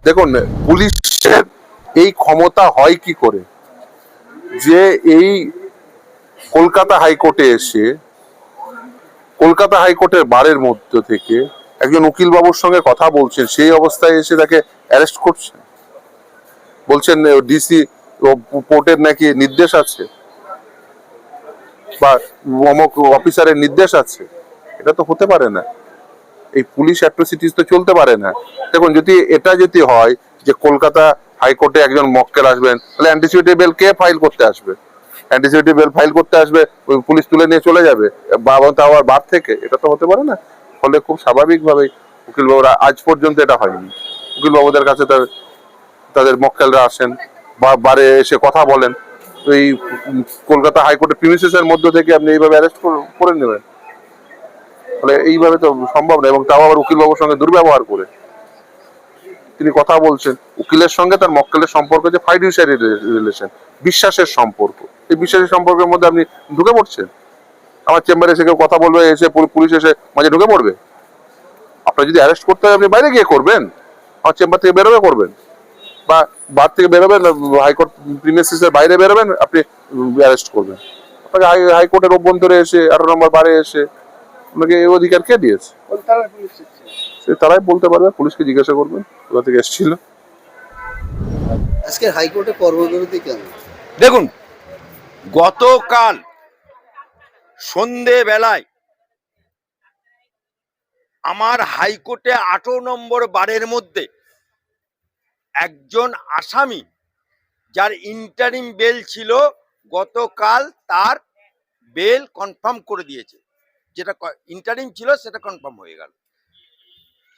দেখুন, পুলিশের এই ক্ষমতা হয় কি করে যে এই কলকাতা হাইকোর্টে এসে কলকাতা হাইকোর্টের বারের মধ্যে থেকে একজন উকিল বাবুর সঙ্গে কথা বলছেন, সেই অবস্থায় এসে তাকে অ্যারেস্ট করছেন, বলছেন ডিসি কোর্টের নাকি নির্দেশ আছে বা অমুক অফিসারের নির্দেশ আছে। এটা তো হতে পারে না, এই পুলিশ অ্যাট্রোসিটিস তো চলতে পারে না। দেখুন, যদি হয় যে কলকাতা হাইকোর্টে একজন মক্কেল আসবেন, তাহলে অ্যান্টিসিপেটরি বেল কে ফাইল করতে আসবে? অ্যান্টিসিপেটরি বেল ফাইল করতে আসবে, ওই পুলিশ তুলে নিয়ে চলে যাবে, তাও আবার বার থেকে? এটা তো হতে পারে না। ফলে খুব স্বাভাবিকভাবেই উকিল বাবুরা, আজ পর্যন্ত এটা হয়নি, উকিল বাবুদের কাছে তাদের মক্কেলরা আসেন বা বারে এসে কথা বলেন। তো এই কলকাতা হাইকোর্টের প্রিমিসেসের মধ্য থেকে আপনি এইভাবে অ্যারেস্ট করে নেবেন? ফলে এইভাবে তো সম্ভব না, এবং তাও আবার উকিল বাবুর সঙ্গে দুর্ব্যবহার করে তিনি কথা বলছেন। উকিলের সঙ্গে তার মক্কেলের সম্পর্ক যে ফাইডুশিয়ারি রিলেশন, বিশ্বাসের সম্পর্ক। এই বিশ্বাসের সম্পর্কের মধ্যে আপনি ঢুকে পড়ছেন। আমার চেম্বারে এসে কেউ কথা বলবে, এসে পুলিশ এসে মাঝে ঢুকে পড়বে? আপনার যদি অ্যারেস্ট করতে হয়, আপনি বাইরে গিয়ে করবেন, আমার চেম্বার থেকে বেরোবে করবেন, বা বার থেকে বেরোবেন, হাইকোর্ট প্রিমিসেসের বাইরে বেরোবেন, আপনি অ্যারেস্ট করবেন। আপনাকে হাইকোর্টের অভ্যন্তরে এসে 18 নম্বর বারে এসে আপনাকে এই অধিকার কে দিয়েছে? তারাই বলতে পারবে, পুলিশকে জিজ্ঞাসা করবেন কোথা থেকে এসেছিল। আজকে হাইকোর্টে কর্মবিরতি কেন? দেখুন, গতকাল সন্ধে বেলায় আমার হাইকোর্টে 18 নম্বর বারের মধ্যে একজন আসামি যার ইন্টারিম বেল ছিল, গতকাল তার বেল কনফার্ম করে দিয়েছে। যেটা ইন্টারিম ছিল সেটা কনফার্ম হয়ে গেল।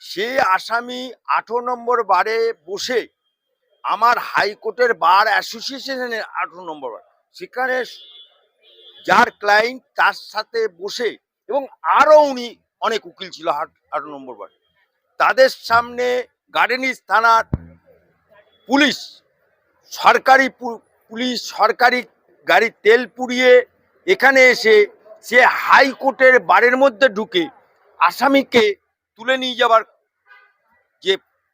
সেই আসামি 18 নম্বর বারে বসে আমার হাইকোর্টের বার অ্যাসোসিয়েশনের 18 নম্বর বার, সেখানে যার ক্লায়েন্ট তার সাথে বসে, এবং আরো উনি অনেক উকিল ছিল 18 নম্বর বার, তাদের সামনে গার্ডেনিস থানার পুলিশ, সরকারি পুলিশ, সরকারি গাড়ি তেল পুড়িয়ে এখানে এসে সে হাইকোর্টের বারের মধ্যে ঢুকে আসামিকে তুলে নিয়ে যাবার যে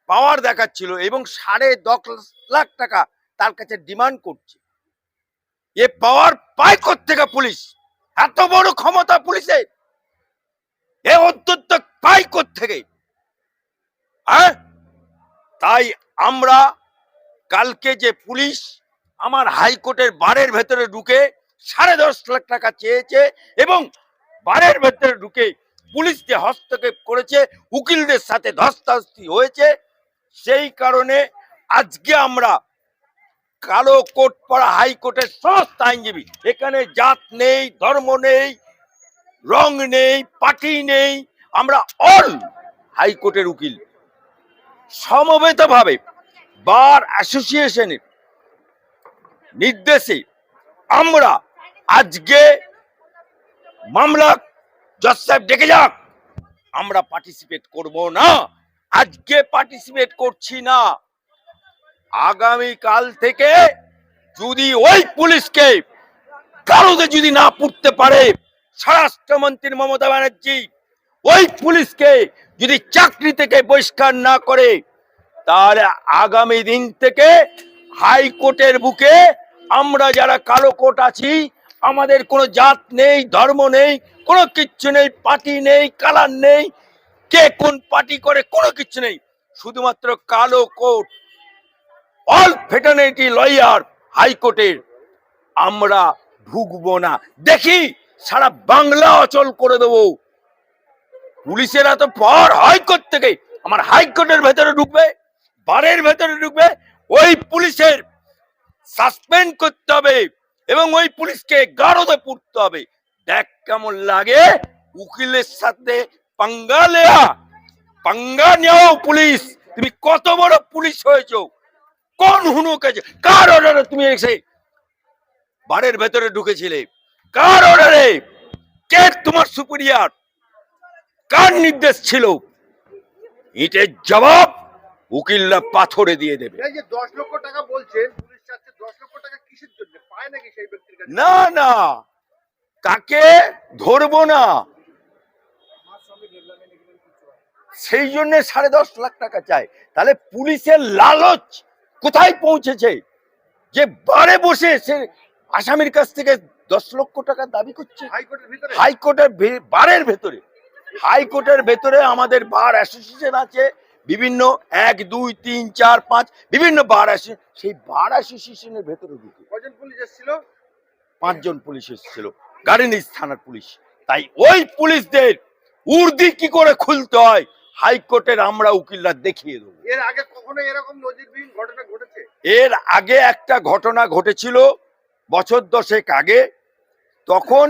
পাওয়ার দেখাচ্ছিল, এবং 10.5 লাখ টাকা তার কাছে ডিমান্ড করছে। এ পাওয়ার পায় কোত্থেকে পুলিশ? এত বড় ক্ষমতা পুলিশের, এ অত্যন্ত পায় কোত্থেকে? হ্যাঁ, তাই আমরা কালকে যে পুলিশ আমার হাইকোর্টের বারের ভেতরে ঢুকে 10.5 লাখ টাকা চেয়েছে, এবং বারের ভেতরে ঢুকে পুলিশ যে হস্তক্ষেপ করেছে, উকিলদের সাথে ধস্তাধস্তি হয়েছে, সেই কারণে আজকে আমরা কালো কোট পরা হাইকোর্টের সমস্ত আইনজীবী, এখানে জাত নেই, ধর্ম নেই, রং নেই, পার্টি নেই, আমরা অল হাইকোর্টের উকিল সমবেতভাবে বার অ্যাসোসিয়েশনের নির্দেশে আমরা আজকে মামলা জজ সাহেব ডেকে যাক, আমরা পার্টিসিপেট করব না। আজকে পার্টিসিপেট করছি না। আগামী কাল থেকে যদি ওই পুলিশকে কারোতে যদি না পুড়তে পারে, স্বরাষ্ট্রমন্ত্রী মমতা ব্যানার্জি ওই পুলিশকে যদি চাকরি থেকে বহিষ্কার না করে, তাহলে আগামী দিন থেকে হাইকোর্টের বুকে আমরা যারা কালো কোট আছি, আমাদের কোনো জাত নেই, ধর্ম নেই, কোনো কিচ্ছু নেই, পার্টি নেই, কালার নেই, কে কোন পার্টি করে কোনো কিচ্ছু নেই, শুধুমাত্র কালো কোট, অল ফেটার্নিটি লয়ার হাইকোর্টের আমরা ঢুকবো না। দেখি সারা বাংলা অচল করে দেবো। পুলিশেরা তো পাওয়ার হাইকোর্ট থেকে, আমার হাইকোর্টের ভেতরে ঢুকবে, বারের ভেতরে ঢুকবে, ওই পুলিশের সাসপেন্ড করতে হবে এবং ওই পুলিশকে গারদে পুড়তে হবে। দেখ কেমন লাগে উকিলের সাথে পাঙ্গা নেয়া। পাঙ্গা নেও পুলিশ, তুমি কত বড় পুলিশ হয়েছো? কোন হুনুকে, কার অর্ডারে তুমি এসে বারের ভেতরে ঢুকেছিলে? কার অর্ডারে? কে তোমার সুপিরিয়র? কার নির্দেশ ছিল? এটার জবাব উকিলরা পাথরে দিয়ে দেবে। এই যে 10 লক্ষ টাকা বলছেন পুলিশ চাচ্ছে, 10 লক্ষ টাকা কিসের জন্য পায় নাকি সেই ব্যক্তির কাছে? না না, তাকে ধরবো না। সেই জন্য 10.5 লাখ টাকা চায়। তাহলে পুলিশের লালচ কোথায় পৌঁছেছে যে বারে বসে সে আসামির কাছ থেকে 10 লক্ষ টাকা দাবি করছে হাইকোর্টের ভিতরে হাইকোর্টের বারের ভেতরে। হাইকোর্টের ভেতরে আমাদের বার অ্যাসোসিয়েশন আছে বিভিন্ন 1 2 3 4 5 বিভিন্ন বার আছে, সেই বার অ্যাসোসিয়েশনের ভেতরে ঢুকে কজন পুলিশ এসেছিল? 5 জন পুলিশ এসেছিল, গাড়িনিজ থানার পুলিশ। তাই ওই পুলিশদের উর্দি কি করে খুলতে হয় হাইকোর্টের আমরা উকিলরা দেখিয়ে দেবো। এর আগে কখনো এরকম নজিরবিহীন ঘটনা ঘটেছে? এর আগে একটা ঘটনা ঘটেছিল বছর 10 আগে। তখন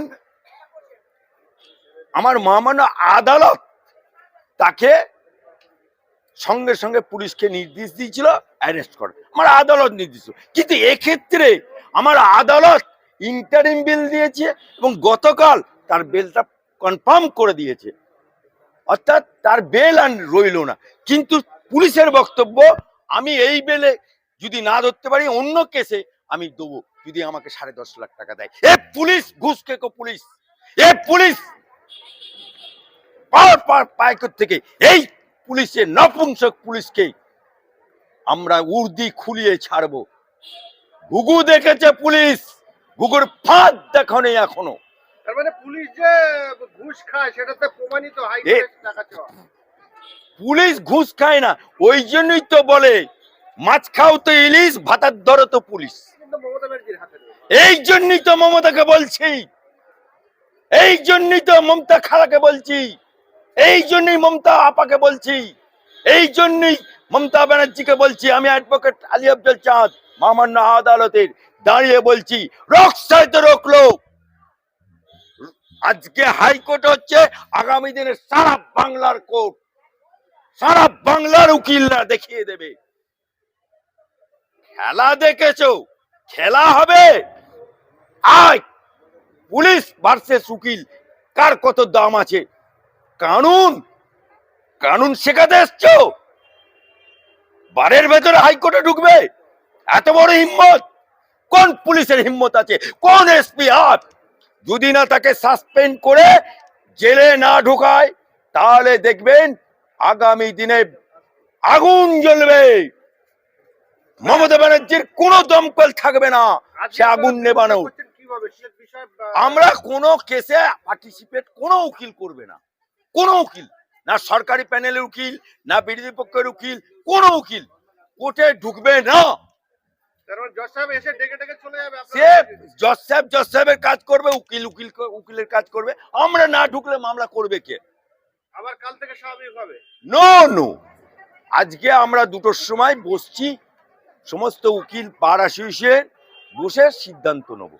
আমার মহামান্য আদালত তাকে সঙ্গে সঙ্গে পুলিশকে নির্দেশ দিয়েছিল অ্যারেস্ট করে, আমার আদালত নির্দেশ। কিন্তু এক্ষেত্রে আমার আদালত ইন্টারিম বেল দিয়েছে এবং গতকাল তার বেলটা কনফার্ম করে দিয়েছে, অর্থাৎ তার বেল আর রইল না। কিন্তু পুলিশের বক্তব্য, আমি এই বেলে যদি না ধরতে পারি অন্য কেসে আমি দেবো যদি আমাকে 10.5 লাখ টাকা দেয়। এ পুলিশ ঘুষ খেকো পুলিশ, এ পুলিশ পায় থেকে। এই পুলিশের নপুংসক পুলিশকে আমরা উর্দি খুলিয়ে ছাড়বো। ঘুঘু দেখেছে পুলিশ, ঘুঘুর ফাঁদ দেখো নেই এখনো। তার মানে পুলিশ যে ঘুষ খায় সেটাতে প্রমাণিত হাইকোর্টের টাকা চাওয়া। পুলিশ ঘুষ খায় না, ওই জন্যই তো বলে মাছ খাও তো ইলিশ, ভাতার ধরো তো পুলিশ। কিন্তু মমতা ব্যানার্জির হাতে রয়েছে। এই জন্যই তো মমতাকে বলছি, এই জন্যই তো মমতা খালাকে বলছি, এই জন্যই মমতা আপাকে বলছি, এই জন্যই মমতা ব্যানার্জিকে বলছি। আমি অ্যাডভোকেট আলী আফজল চাঁদ মহামান্য আদালতের দাঁড়িয়ে বলছি, রকসায় তো রকলো। আজকে হাইকোর্ট হচ্ছে আগামী দিনে সারা বাংলার কোর্ট, সারা বাংলার উকিলরা দেখিয়ে দেবে। খেলা দেখেছো, খেলা হবে। আয় পুলিশ ভার্সেস উকিল, কার কত দাম আছে। কানুন কানুন শেখাতে এসছো, বারের ভেতরে হাইকোর্টে ঢুকবে? এত বড় হিম্মত কোন পুলিশের হিম্মত আছে, কোন এসপি? আর যদি না তাকে সাসপেন্ড করে জেলে না ঢোকায় তাহলে দেখবেন আগামী দিনে আগুন জ্বলবে। মমতা ব্যানার্জির কোনো দমকল থাকবে না সে আগুন নেবানো। কিভাবে সে বিষয় আমরা কোনো কেসে পার্টিসিপেট কোনো উকিল করবে না, কোনো উকিল না, সরকারি প্যানেলের উকিল না বিরোধী পক্ষের উকিল, কোনো উকিল কোর্টে ঢুকবে না। তার মানে জজ সাহেব এসে ডেকে ডেকে চলে যাবে। সে জজ সাহেবের কাজ করবে, উকিলের কাজ করবে। আমরা না ঢুকলে মামলা করবে কে? আবার কাল থেকে স্বাভাবিক হবে। নো নো, আজকে আমরা 2টোর সময় বসছি, সমস্ত উকিল বার অ্যাসোসিয়েশন বসে সিদ্ধান্ত নেব।